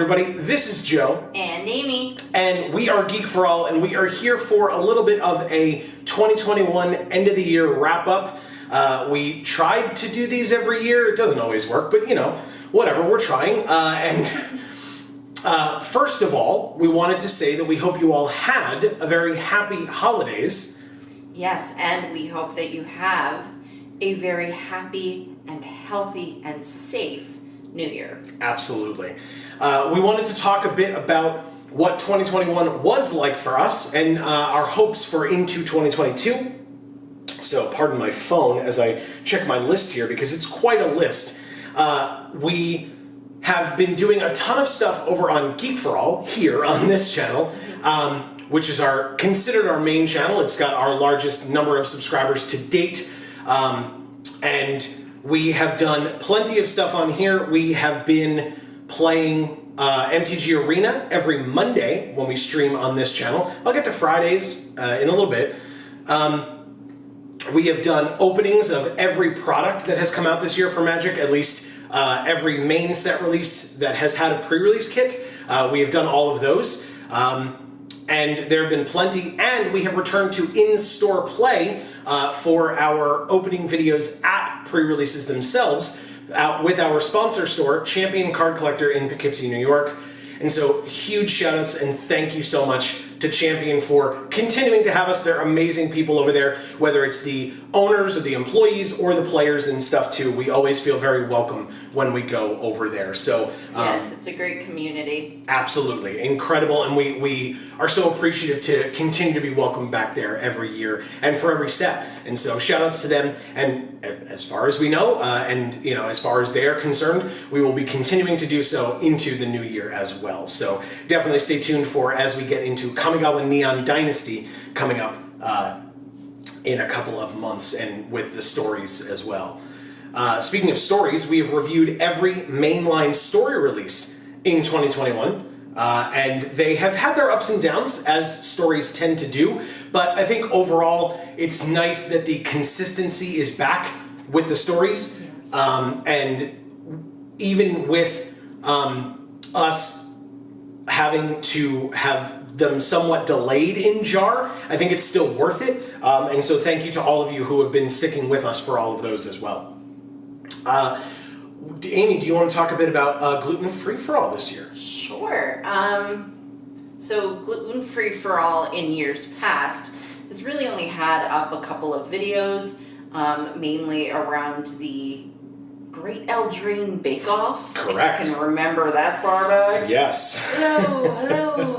everybody? This is Joe. And Amy. And we are Geek for All, and we are here for a little bit of a 2021 end of the year wrap up. We tried to do these every year. It doesn't always work, but you know, whatever, we're trying. First of all, we wanted to say that we hope you all had a very happy holidays. Yes, and we hope that you have a very happy and healthy and safe New Year. Absolutely. We wanted to talk a bit about what 2021 was like for us and our hopes for into 2022. So pardon my phone as I check my list here because it's quite a list. We have been doing a ton of stuff over on Geek for All here on this channel, which is considered our main channel. It's got our largest number of subscribers to date. And we have done plenty of stuff on here. We have been playing MTG Arena every Monday when we stream on this channel. I'll get to Fridays in a little bit. We have done openings of every product that has come out this year for Magic, at least every main set release that has had a pre-release kit. We have done all of those. And there have been plenty, and we have returned to in-store play for our opening videos at pre-releases themselves with our sponsor store, Champion Card Collector in Poughkeepsie, New York. And so huge shout outs and thank you so much to Champion for continuing to have us. They're amazing people over there, whether it's the owners or the employees or the players and stuff too. We always feel very welcome when we go over there. So yes, it's a great community. Absolutely, incredible, and we are so appreciative to continue to be welcomed back there every year and for every set. And so shout outs to them, and as far as we know, and you know, as far as they are concerned, we will be continuing to do so into the new year as well. So definitely stay tuned for as we get into Kamigawa Neon Dynasty coming up in a couple of months, and with the stories as well. Speaking of stories, we have reviewed every mainline story release in 2021, and they have had their ups and downs, as stories tend to do, but I think overall it's nice that the consistency is back with the stories, yes. And even with us having to have them somewhat delayed in jar, I think it's still worth it, and so thank you to all of you who have been sticking with us for all of those as well. Amy, do you want to talk a bit about Gluten Free for All this year? Sure. So Gluten Free for All in years past has really only had up a couple of videos, mainly around the Great Eldraine Bake Off. Correct. If you can remember that far back. Yes. Hello.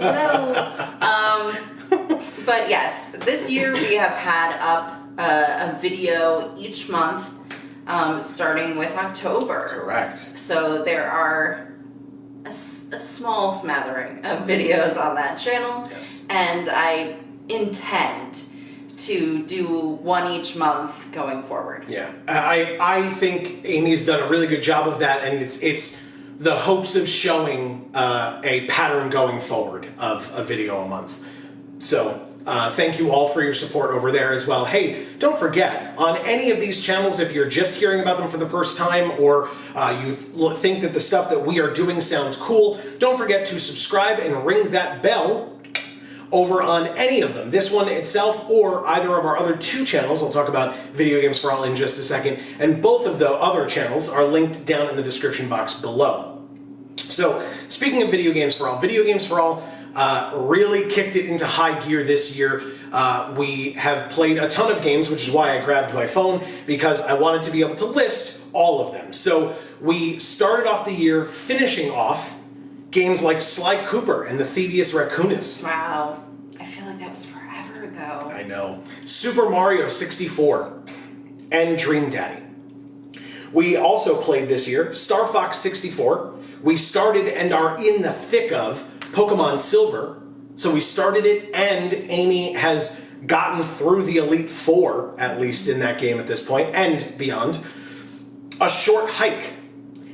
But yes, this year we have had up a video each month, starting with October. Correct. So there are a small smattering of videos on that channel, yes. And I intend to do one each month going forward. Yeah, I think Amy's done a really good job of that, and it's the hopes of showing a pattern going forward of a video a month. So thank you all for your support over there as well. Hey, don't forget, on any of these channels, if you're just hearing about them for the first time, or you think that the stuff that we are doing sounds cool, don't forget to subscribe and ring that bell over on any of them. This one itself or either of our other two channels. I'll talk about Video Games for All in just a second. And both of the other channels are linked down in the description box below. So speaking of Video Games for All really kicked it into high gear this year. We have played a ton of games, which is why I grabbed my phone, because I wanted to be able to list all of them. So we started off the year finishing off games like Sly Cooper and the Thievius Raccoonus. Wow, I feel like that was forever ago. I know. Super Mario 64 and Dream Daddy. We also played this year Star Fox 64. We started and are in the thick of Pokemon Silver. So we started it, and Amy has gotten through the Elite Four, at least in that game at this point, and beyond. A Short Hike.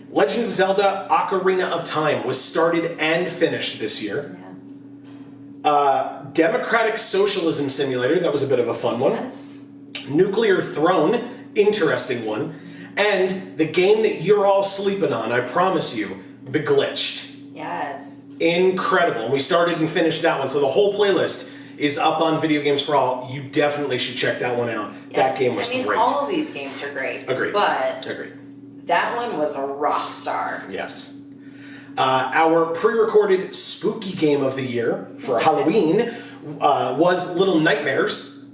Legend of Zelda Ocarina of Time was started and finished this year. Yeah. Democratic Socialism Simulator, that was a bit of a fun one. Yes. Nuclear Throne, interesting one. And the game that you're all sleeping on, I promise you, Beglitched. Yes. Incredible. And we started and finished that one. So the whole playlist is up on Video Games for All. You definitely should check that one out. Yes. That game was great. All of these games are great. Agreed. But Agreed. that one was a rock star. Yes. Our pre-recorded spooky game of the year for Halloween was Little Nightmares.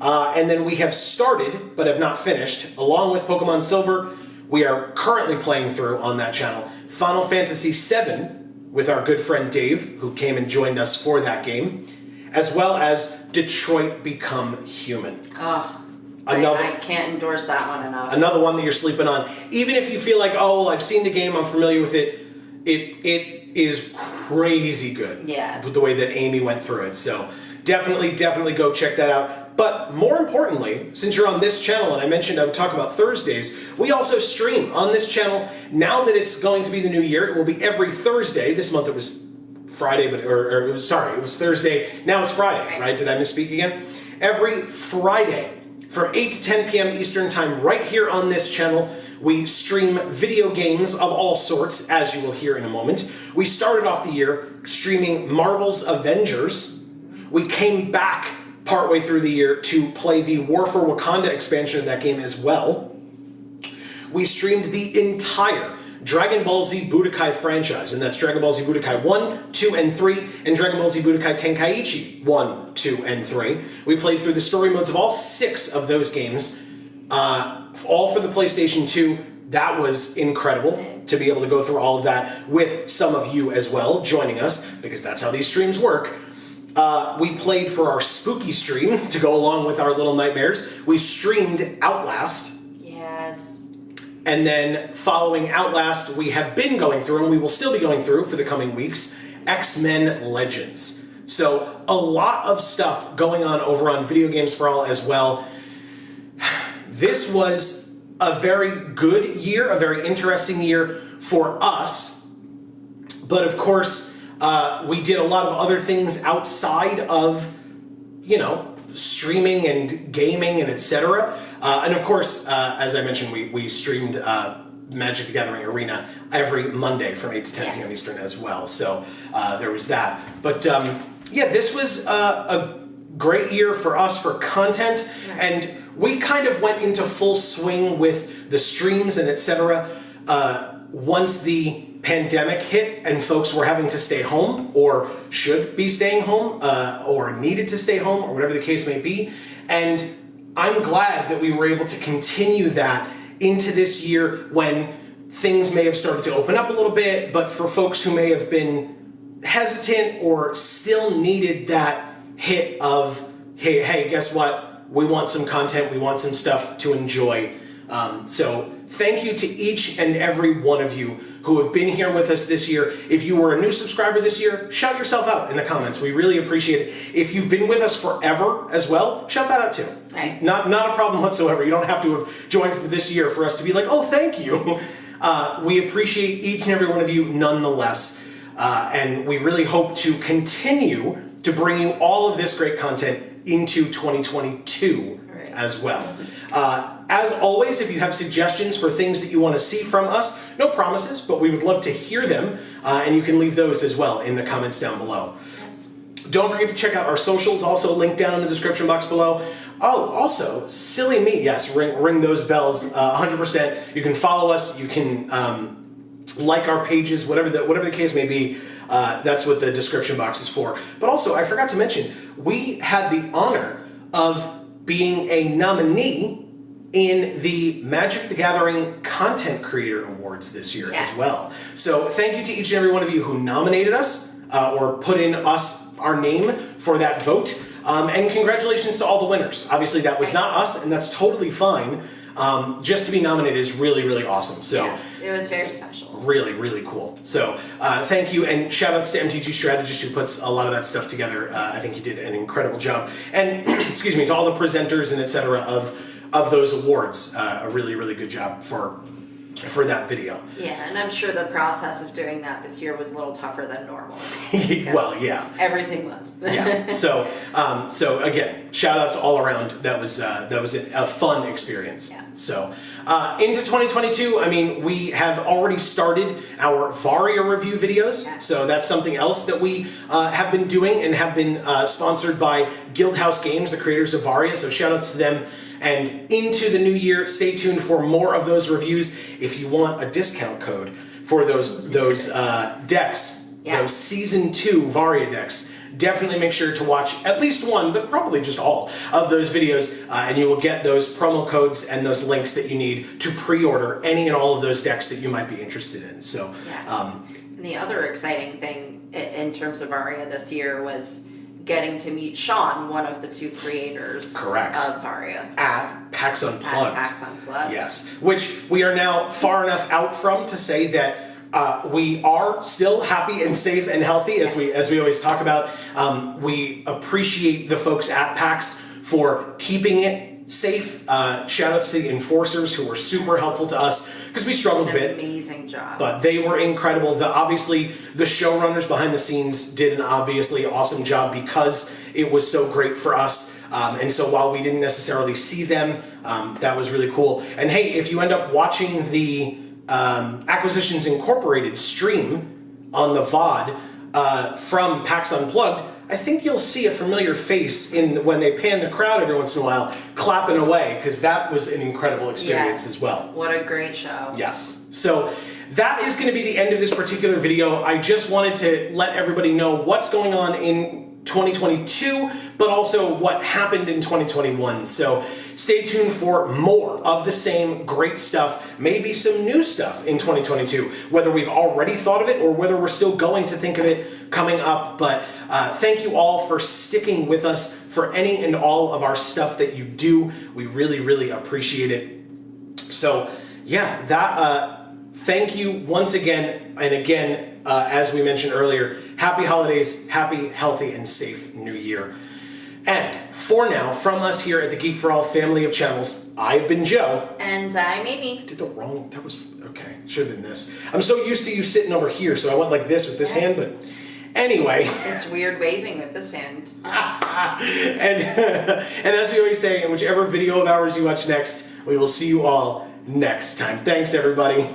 And then we have started, but have not finished, along with Pokemon Silver. We are currently playing through on that channel Final Fantasy VII with our good friend Dave, who came and joined us for that game, as well as Detroit Become Human. Oh, I can't endorse that one enough. Another one that you're sleeping on. Even if you feel like, oh, I've seen the game, I'm familiar with it, it is crazy good. Yeah. With the way that Amy went through it. So definitely go check that out. But more importantly, since you're on this channel, and I mentioned I would talk about Thursdays, we also stream on this channel. Now that it's going to be the new year, it will be every Thursday. This month it was Friday, but it was Thursday. Now it's Friday, right? Did I misspeak again? Every Friday from 8 to 10 p.m. Eastern Time, right here on this channel, we stream video games of all sorts, as you will hear in a moment. We started off the year streaming Marvel's Avengers. We came back partway through the year to play the War for Wakanda expansion of that game as well. We streamed the entire Dragon Ball Z Budokai franchise, and that's Dragon Ball Z Budokai 1, 2, and 3, and Dragon Ball Z Budokai Tenkaichi 1, 2, and 3. We played through the story modes of all 6 of those games, all for the PlayStation 2. That was incredible to be able to go through all of that with some of you as well, joining us, because that's how these streams work. We played for our spooky stream to go along with our Little Nightmares. We streamed Outlast. Yes. And then following Outlast, we have been going through, and we will still be going through for the coming weeks, X-Men Legends. So a lot of stuff going on over on Video Games for All as well. This was a very good year, a very interesting year for us. But of course, we did a lot of other things outside of, streaming and gaming and etc. And of course, as I mentioned, we streamed Magic the Gathering Arena every Monday from 8 to 10 p.m. Eastern as well. So there was that. But this was a great year for us for content. And we kind of went into full swing with the streams and etc. Once the pandemic hit and folks were having to stay home or should be staying home or needed to stay home or whatever the case may be. And I'm glad that we were able to continue that into this year when things may have started to open up a little bit, but for folks who may have been hesitant or still needed that hit of, hey, guess what? We want some content, we want some stuff to enjoy. So thank you to each and every one of you who have been here with us this year. If you were a new subscriber this year, shout yourself out in the comments. We really appreciate it. If you've been with us forever as well, shout that out too. Right. Not a problem whatsoever. You don't have to have joined for this year for us to be like, oh, thank you. We appreciate each and every one of you nonetheless. And we really hope to continue to bring you all of this great content into 2022 as well. As always, if you have suggestions for things that you want to see from us, no promises, but we would love to hear them, and you can leave those as well in the comments down below. Yes. Don't forget to check out our socials, also linked down in the description box below. Oh, also, silly me, yes, ring those bells 100%. You can follow us, you can like our pages, whatever the case may be. That's what the description box is for. But also, I forgot to mention, we had the honor of being a nominee in the Magic the Gathering Content Creator Awards this year as well. So thank you to each and every one of you who nominated us or put in our name for that vote. And congratulations to all the winners. Obviously that was not us, and that's totally fine. Just to be nominated is really, really awesome. So yes, it was very special. Really, really cool. So thank you, and shout outs to MTG Strategist who puts a lot of that stuff together. I think you did an incredible job. And excuse me, to all the presenters and etc. of those awards, a really, really good job for for that video. Yeah, and I'm sure the process of doing that this year was a little tougher than normal. Well, yeah. Everything was. Yeah. So again, shout outs all around. That was a fun experience. Yeah. So into 2022, I mean, we have already started our Varia review videos. Yes. So that's something else that we have been doing and have been sponsored by Guildhouse Games, the creators of Varia. So shout outs to them. And into the new year, stay tuned for more of those reviews. If you want a discount code for those decks, those Season 2 Varia decks, definitely make sure to watch at least one, but probably just all of those videos, and you will get those promo codes and those links that you need to pre-order any and all of those decks that you might be interested in. So, yes. And the other exciting thing in terms of Varia this year was getting to meet Sean, one of the two creators of Varia. At PAX Unplugged. At PAX Unplugged. Yes, which we are now far enough out from to say that we are still happy and safe and healthy, as we always talk about. We appreciate the folks at PAX for keeping it safe. Shout outs to the enforcers who were super helpful to us because we struggled a bit. Amazing job. But they were incredible. Obviously, the showrunners behind the scenes did an obviously awesome job because it was so great for us. And so while we didn't necessarily see them, that was really cool. And hey, if you end up watching the Acquisitions Incorporated stream on the VOD from PAX Unplugged, I think you'll see a familiar face when they pan the crowd every once in a while, clapping away, because that was an incredible experience as well. What a great show. Yes. So that is going to be the end of this particular video. I just wanted to let everybody know what's going on in 2022, but also what happened in 2021. So stay tuned for more of the same great stuff, maybe some new stuff in 2022, whether we've already thought of it or whether we're still going to think of it coming up. But thank you all for sticking with us for any and all of our stuff that you do. We really, really appreciate it. So yeah, thank you once again. And again, as we mentioned earlier, happy holidays, happy, healthy, and safe new year. And for now, from us here at the Geek for All family of channels, I've been Joe. And I'm Amy. That was, okay, should have been this. I'm so used to you sitting over here, so I went like this with this hand, but anyway. It's weird waving with this hand. and as we always say, in whichever video of ours you watch next, we will see you all next time. Thanks, everybody.